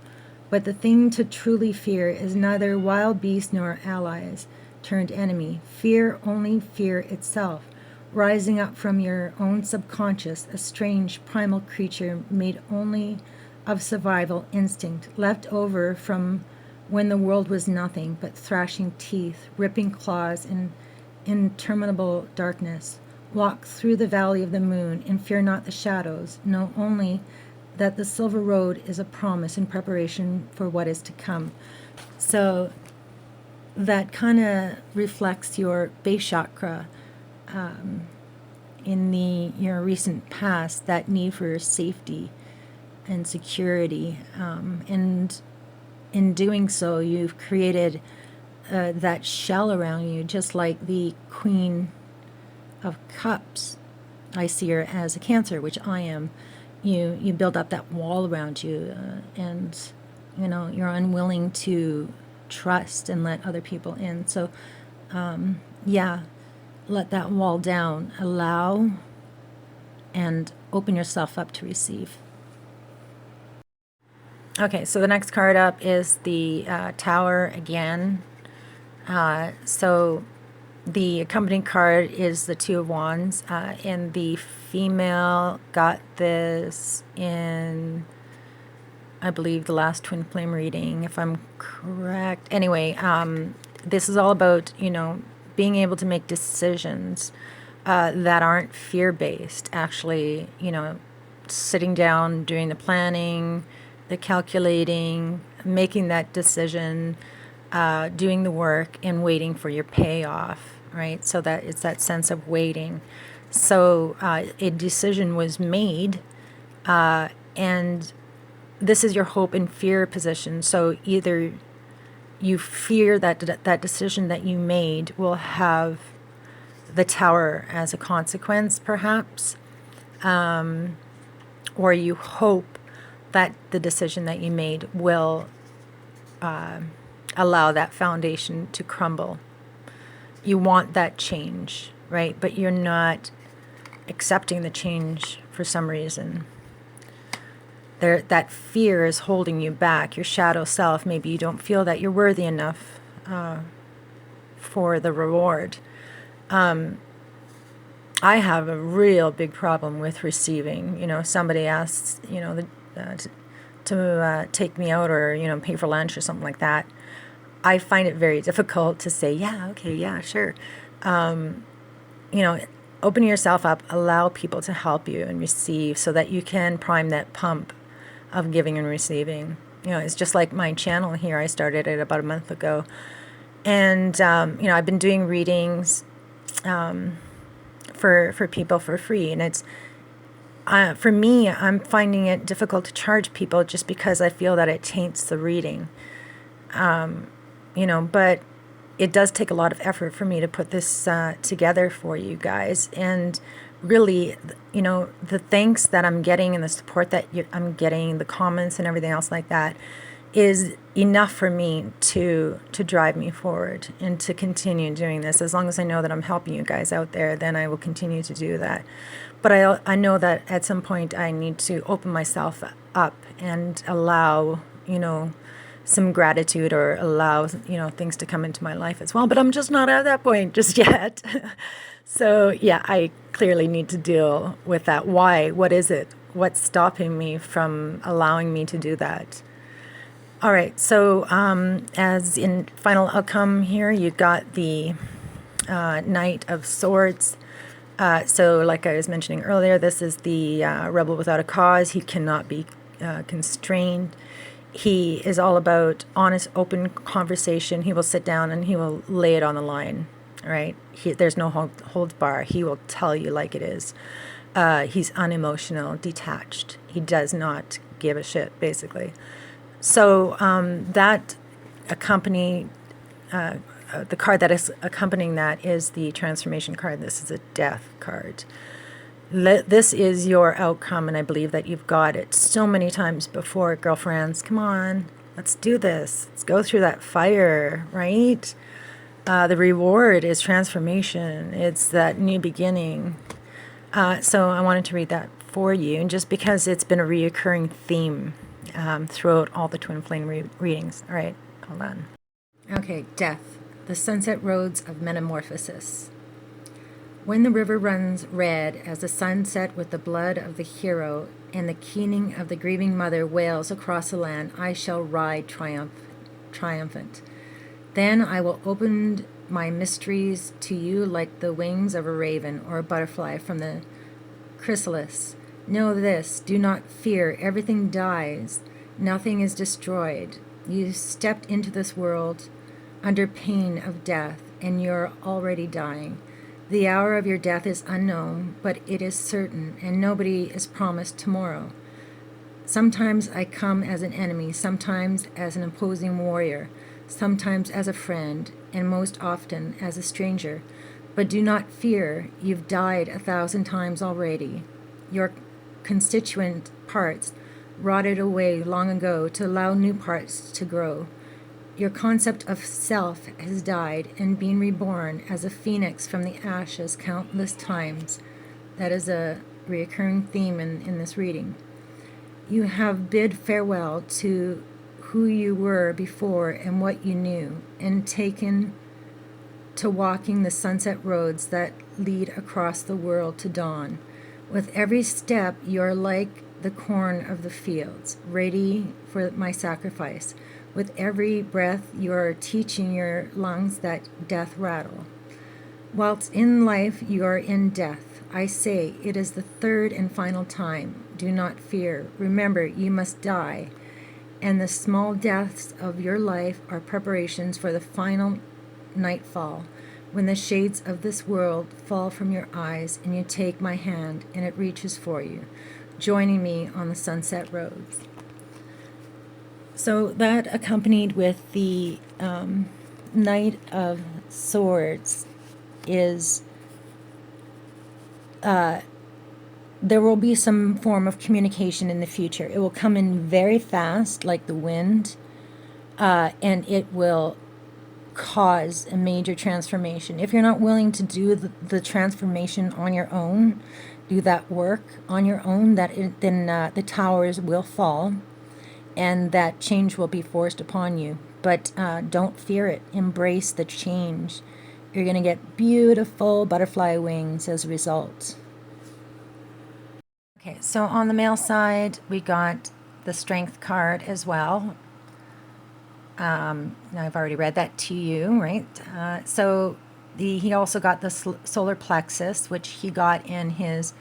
But the thing to truly fear is neither wild beast nor allies turned enemy. Fear only fear itself, rising up from your own subconscious, a strange primal creature made only of survival instinct, left over from when the world was nothing but thrashing teeth, ripping claws in interminable darkness. Walk through the valley of the moon and fear not the shadows. Know only that the silver road is a promise and preparation for what is to come. So that kind of reflects your base chakra in your recent past, that need for safety and security. And in doing so, you've created that shell around you, just like the Queen of Cups. I see her as a Cancer, which I am. You build up that wall around you, and you're unwilling to trust and let other people in. So yeah, let that wall down, allow, and open yourself up to receive. Okay, so the next card up is the Tower again. So the accompanying card is the Two of Wands, and the female got this in, I believe, the last twin flame reading, if I'm correct. Anyway, this is all about, being able to make decisions that aren't fear-based. Actually, sitting down, doing the planning, the calculating, making that decision, doing the work, and waiting for your payoff, right? So that it's that sense of waiting. So a decision was made, and this is your hope and fear position. So either you fear that that decision that you made will have the Tower as a consequence, perhaps, or you hope that the decision that you made will allow that foundation to crumble. You want that change, right? But you're not accepting the change for some reason. That fear is holding you back, your shadow self. Maybe you don't feel that you're worthy enough for the reward. I have a real big problem with receiving. Somebody asks, to take me out or, pay for lunch or something like that. I find it very difficult to say, yeah, okay, yeah, sure. Open yourself up, allow people to help you and receive so that you can prime that pump of giving and receiving. It's just like my channel here. I started it about a month ago. And, I've been doing readings for people for free. And it's, for me, I'm finding it difficult to charge people just because I feel that it taints the reading. But it does take a lot of effort for me to put this together for you guys. And really, the thanks that I'm getting and the support that I'm getting, the comments and everything else like that, is enough for me to drive me forward and to continue doing this. As long as I know that I'm helping you guys out there, then I will continue to do that. But I know that at some point I need to open myself up and allow, some gratitude or allow, things to come into my life as well. But I'm just not at that point just yet. So, yeah, I clearly need to deal with that. Why? What is it? What's stopping me from allowing me to do that? All right, so as in final outcome here, you got the Knight of Swords. So like I was mentioning earlier, this is the rebel without a cause. He cannot be constrained. He is all about honest, open conversation. He will sit down and he will lay it on the line, right? There's no holds bar. He will tell you like it is. He's unemotional, detached. He does not give a shit, basically. So that accompanied, the card that is accompanying that is the transformation card. This is a death card. This is your outcome, and I believe that you've got it so many times before, girlfriends. Come on, let's do this. Let's go through that fire, right? The reward is transformation. It's that new beginning. So I wanted to read that for you, and just because it's been a reoccurring theme throughout all the Twin Flame readings. All right, hold on. Okay, death, the sunset roads of metamorphosis. When the river runs red as the sun set with the blood of the hero, and the keening of the grieving mother wails across the land, I shall ride triumphant. Then I will open my mysteries to you like the wings of a raven or a butterfly from the chrysalis. Know this, do not fear, everything dies, nothing is destroyed. You stepped into this world under pain of death, and you're already dying. The hour of your death is unknown, but it is certain, and nobody is promised tomorrow. Sometimes I come as an enemy, sometimes as an imposing warrior, sometimes as a friend, and most often as a stranger. But do not fear, you've died 1,000 times already. Your constituent parts rotted away long ago to allow new parts to grow. Your concept of self has died and been reborn as a phoenix from the ashes countless times. That is a recurring theme in this reading. You have bid farewell to who you were before and what you knew, and taken to walking the sunset roads that lead across the world to dawn. With every step, you're like the corn of the fields, ready for my sacrifice. With every breath, you are teaching your lungs that death rattle. Whilst in life, you are in death. I say, it is the third and final time. Do not fear. Remember, you must die. And the small deaths of your life are preparations for the final nightfall, when the shades of this world fall from your eyes and you take my hand and it reaches for you, joining me on the sunset roads. So that accompanied with the Knight of Swords is there will be some form of communication in the future. It will come in very fast, like the wind, and it will cause a major transformation. If you're not willing to do the transformation on your own, do that work on your own, then the towers will fall and that change will be forced upon you. But don't fear it. Embrace the change. You're going to get beautiful butterfly wings as a result. Okay, so on the male side, we got the Strength card as well. I've already read that to you, right? He also got the solar plexus, which he got in his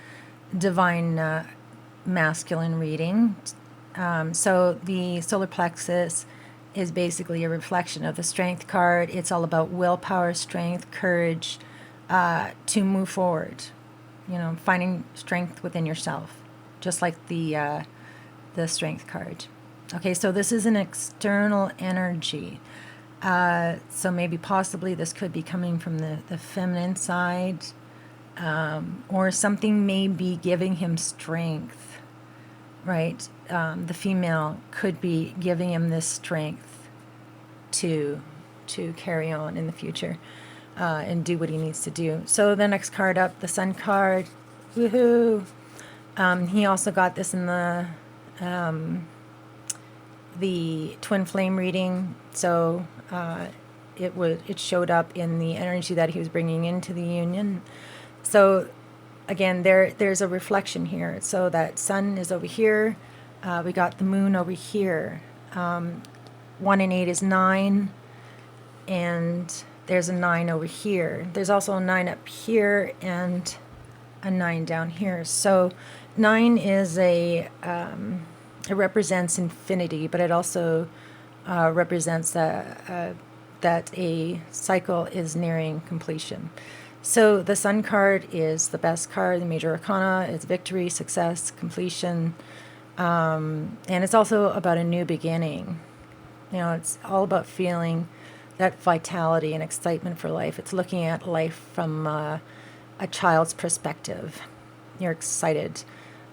divine masculine reading. So the solar plexus is basically a reflection of the Strength card. It's all about willpower, strength, courage to move forward. Finding strength within yourself, just like the Strength card. Okay, so this is an external energy. So maybe possibly this could be coming from the feminine side, or something may be giving him strength, right? The female could be giving him this strength to carry on in the future and do what he needs to do. So the next card up, the Sun card, woohoo! He also got this in the twin flame reading, so it showed up in the energy that he was bringing into the union. So again, there's a reflection here. So that sun is over here. We got the moon over here. 1 and 8 is 9, and there's a 9 over here. There's also a 9 up here and a 9 down here. So 9 is it represents infinity, but it also represents that a cycle is nearing completion. So the Sun card is the best card, the major arcana. It's victory, success, completion, and it's also about a new beginning. It's all about feeling that vitality and excitement for life. It's looking at life from a child's perspective. You're excited.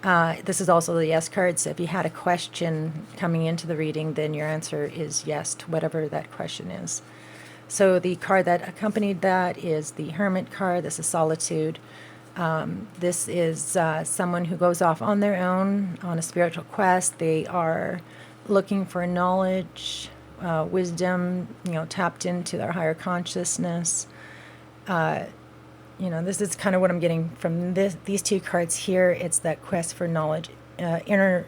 This is also the yes card, so if you had a question coming into the reading, then your answer is yes to whatever that question is. So the card that accompanied that is the Hermit card. This is solitude. This is someone who goes off on their own on a spiritual quest. They are looking for knowledge, wisdom, tapped into their higher consciousness. This is kind of what I'm getting from these two cards here. It's that quest for knowledge, inner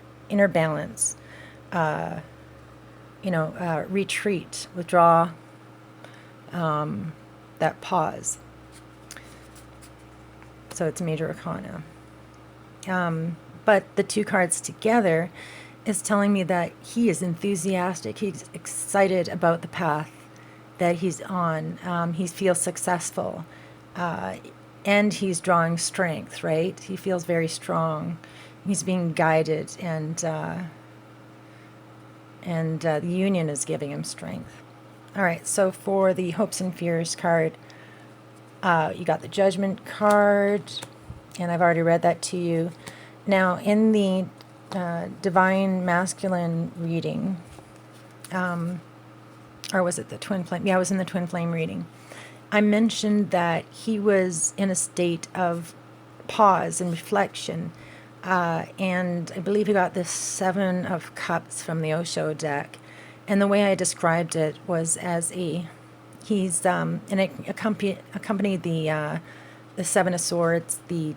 balance, retreat, withdraw, that pause. So it's major arcana. But the two cards together is telling me that he is enthusiastic. He's excited about the path that he's on. He feels successful. And he's drawing strength, right? He feels very strong. He's being guided, and the union is giving him strength. All right, so for the hopes and fears card, you got the Judgment card, and I've already read that to you. Now, in the Divine Masculine reading, or was it the Twin Flame? Yeah, I was in the Twin Flame reading. I mentioned that he was in a state of pause and reflection, and I believe he got the 7 of Cups from the Osho deck. And the way I described it was as he's and it accompanied the 7 of Swords, I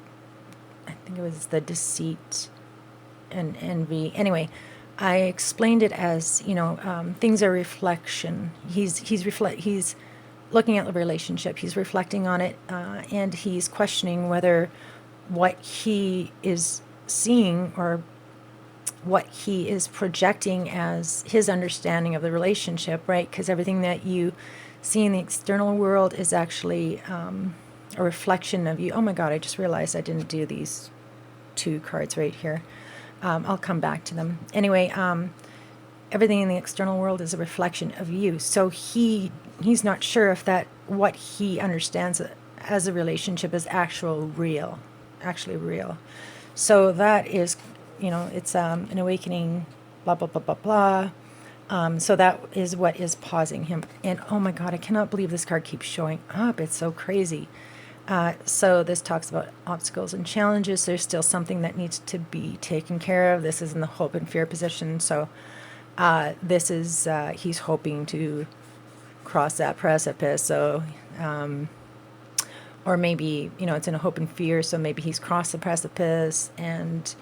think it was the deceit and envy. Anyway, I explained it as things are reflection. He's looking at the relationship. He's reflecting on it, and he's questioning whether what he is seeing or what he is projecting as his understanding of the relationship, right? Because everything that you see in the external world is actually a reflection of you. Oh my God, I just realized I didn't do these 2 cards right here. I'll come back to them. Anyway, everything in the external world is a reflection of you. So he's not sure if what he understands as a relationship is actually real. So that is, it's an awakening, blah, blah, blah, blah, blah. So that is what is pausing him. And oh my God, I cannot believe this card keeps showing up. It's so crazy. So this talks about obstacles and challenges. There's still something that needs to be taken care of. This is in the hope and fear position. So this is, he's hoping to cross that precipice. So, or maybe, it's in a hope and fear. So maybe he's crossed the precipice and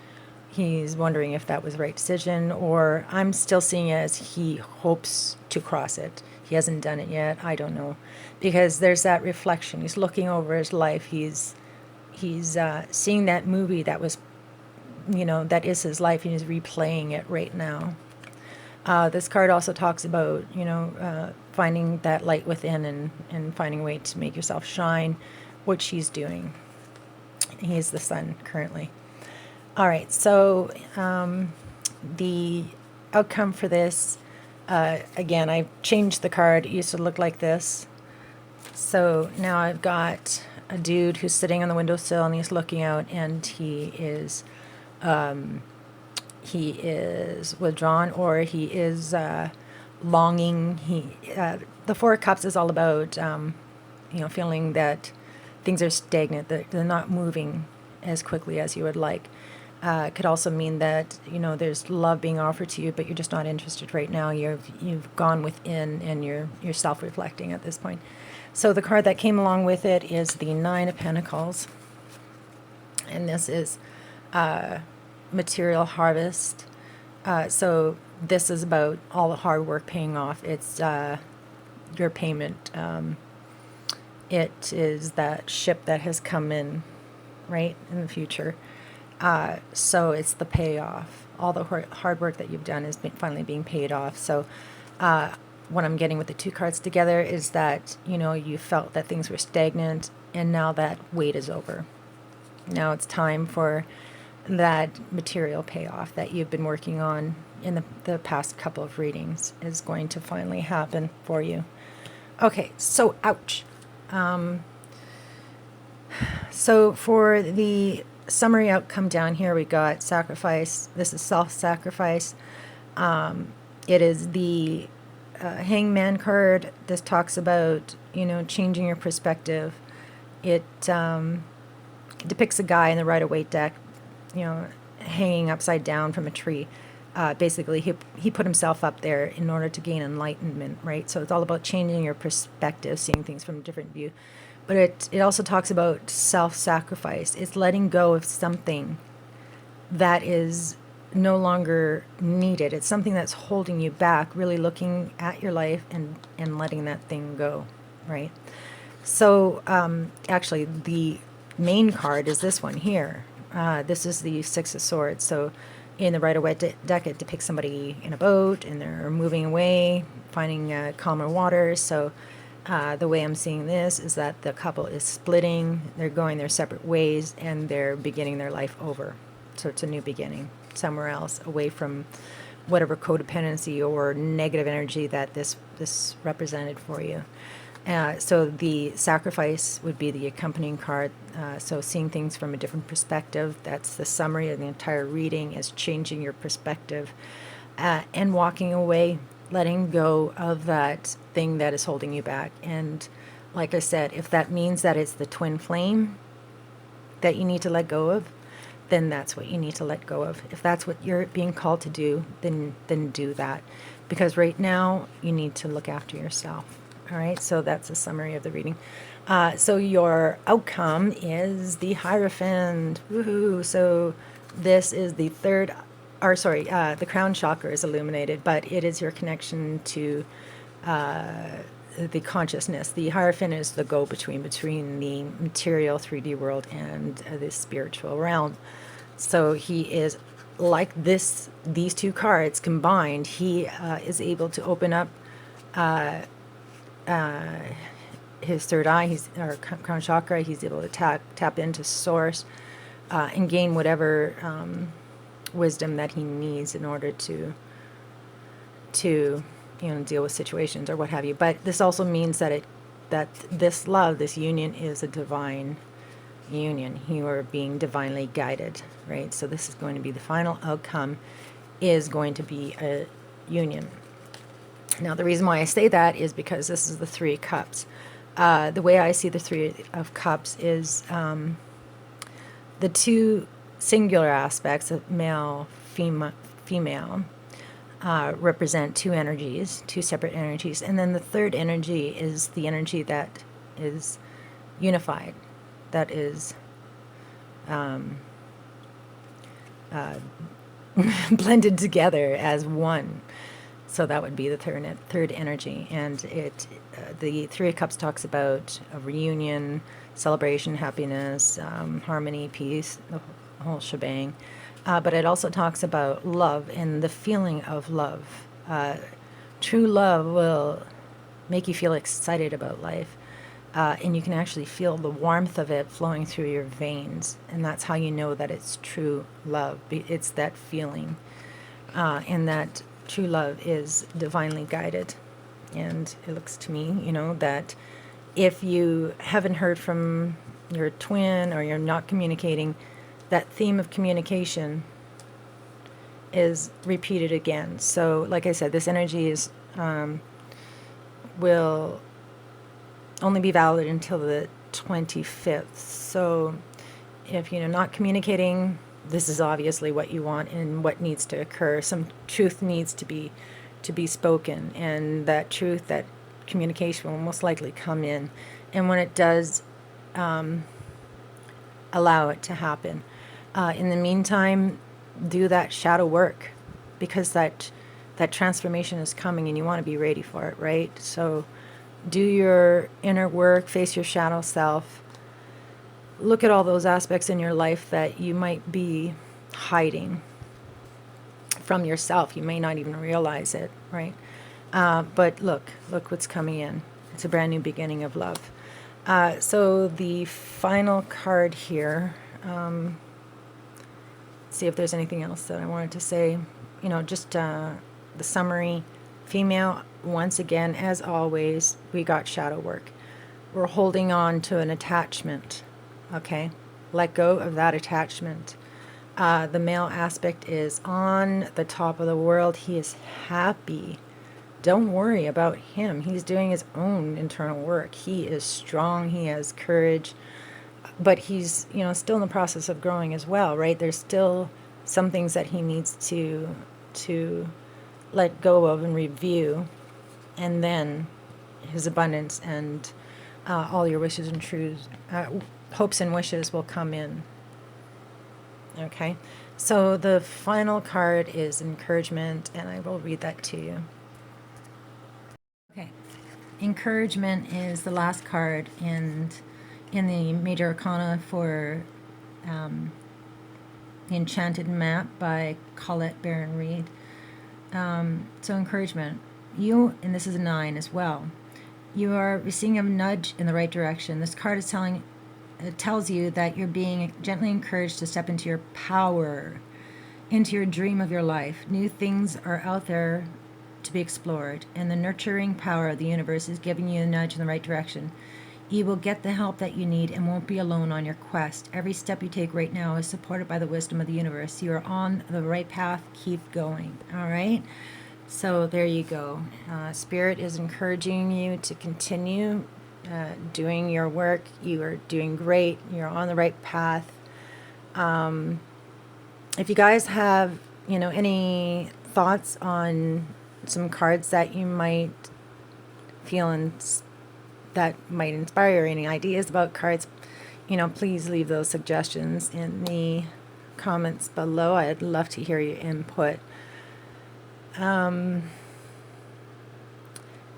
he's wondering if that was the right decision, or I'm still seeing it as he hopes to cross it. He hasn't done it yet. I don't know, because there's that reflection. He's looking over his life. He's seeing that movie that was, that is his life, and he's replaying it right now. This card also talks about, finding that light within and finding a way to make yourself shine, which he's doing. He's the sun currently. All right, so the outcome for this, again, I've changed the card. It used to look like this. So now I've got a dude who's sitting on the windowsill and he's looking out, and he is withdrawn, or he is longing. The Four of Cups is all about feeling that things are stagnant, that they're not moving as quickly as you would like. Could also mean that there's love being offered to you, but you're just not interested right now. You've gone within and you're self-reflecting at this point. So the card that came along with it is the Nine of Pentacles, and this is material harvest. So this is about all the hard work paying off. It's your payment. It is that ship that has come in, right, in the future. So it's the payoff. All the hard work that you've done is finally being paid off. So what I'm getting with the two cards together is that, you felt that things were stagnant, and now that wait is over. Now it's time for that material payoff that you've been working on in the past couple of readings is going to finally happen for you. Okay, so ouch. So for the summary outcome down here, we got sacrifice. This is self-sacrifice. It is the Hangman card. This talks about, changing your perspective. It depicts a guy in the Rider-Waite deck, hanging upside down from a tree. Basically, he put himself up there in order to gain enlightenment, right? So it's all about changing your perspective, seeing things from a different view. But it also talks about self-sacrifice. It's letting go of something that is no longer needed. It's something that's holding you back, really looking at your life and letting that thing go, right? So actually, the main card is this one here. This is the Six of Swords. So in the Rider-Waite deck, it depicts somebody in a boat, and they're moving away, finding calmer waters. So the way I'm seeing this is that the couple is splitting, they're going their separate ways, and they're beginning their life over. So it's a new beginning somewhere else, away from whatever codependency or negative energy that this represented for you. So the sacrifice would be the accompanying card. So seeing things from a different perspective, that's the summary of the entire reading, is changing your perspective and walking away, letting go of that thing that is holding you back. And like I said, if that means that it's the twin flame that you need to let go of, then that's what you need to let go of. If that's what you're being called to do, then do that. Because right now, you need to look after yourself. All right, so that's a summary of the reading. So your outcome is the Hierophant. Woohoo! So this is the the crown chakra is illuminated, but it is your connection to the consciousness. The Hierophant is the go-between between the material 3D world and the spiritual realm. So he is like these two cards combined. He is able to open up his third eye, or crown chakra. He's able to tap into source and gain whatever wisdom that he needs in order to deal with situations or what have you. But this also means that this love, this union, is a divine union. You are being divinely guided, right? So this is going to be the final outcome, is going to be a union. Now, the reason why I say that is because this is the Three of Cups. The way I see the Three of Cups is the two singular aspects of male, female represent two energies, two separate energies. And then the third energy is the energy that is unified, that is blended together as one. So that would be the third energy. And the Three of Cups talks about a reunion, celebration, happiness, harmony, peace, the whole shebang. But it also talks about love and the feeling of love. True love will make you feel excited about life. And you can actually feel the warmth of it flowing through your veins. And that's how you know that it's true love. It's that feeling. And that true love is divinely guided. And it looks to me, that if you haven't heard from your twin or you're not communicating, that theme of communication is repeated again. So, like I said, this energy is will only be valid until the 25th. So, if you're not communicating, this is obviously what you want and what needs to occur. Some truth needs to be spoken, and that truth, that communication will most likely come in. And when it does, allow it to happen. In the meantime, do that shadow work, because that transformation is coming and you want to be ready for it, right? So do your inner work, face your shadow self, look at all those aspects in your life that you might be hiding from yourself. You may not even realize it, right? But look what's coming in. It's a brand new beginning of love. So the final card here, see if there's anything else that I wanted to say. Just the summary. Female, once again, as always, we got shadow work. We're holding on to an attachment, okay? Let go of that attachment. The male aspect is on the top of the world. He is happy. Don't worry about him. He's doing his own internal work. He is strong. He has courage. But he's, still in the process of growing as well, right? There's still some things that he needs to let go of and review. And then his abundance and all your wishes and truths, hopes and wishes will come in. Okay? So the final card is encouragement, and I will read that to you. Okay. Encouragement is the last card in the Major Arcana for The Enchanted Map by Colette Baron-Reid. So encouragement. And this is a 9 as well, you are receiving a nudge in the right direction. This card is tells you that you're being gently encouraged to step into your power, into your dream of your life. New things are out there to be explored, and the nurturing power of the universe is giving you a nudge in the right direction. You will get the help that you need and won't be alone on your quest. Every step you take right now is supported by the wisdom of the universe. You are on the right path. Keep going. All right? So there you go. Spirit is encouraging you to continue doing your work. You are doing great. You're on the right path. If you guys have, any thoughts on some cards that you might feel that might inspire, any ideas about cards, please leave those suggestions in the comments below. I'd love to hear your input.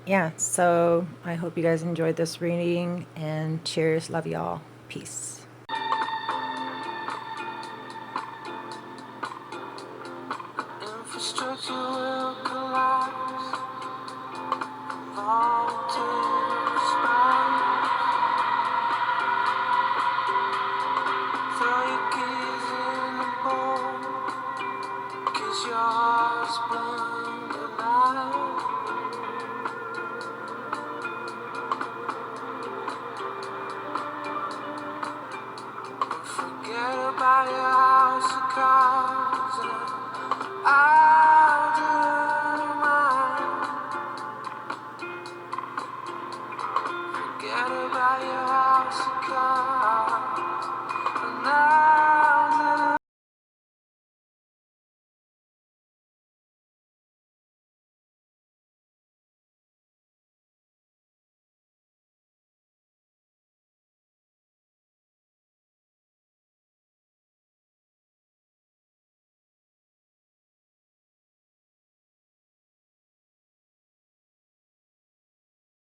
Yeah, so I hope you guys enjoyed this reading, and cheers. Love y'all. Peace. Infrastructure will collapse. Volunteers spike. Throw your keys in the bowl, 'cause your heart's burned alive. Forget about your house of cards.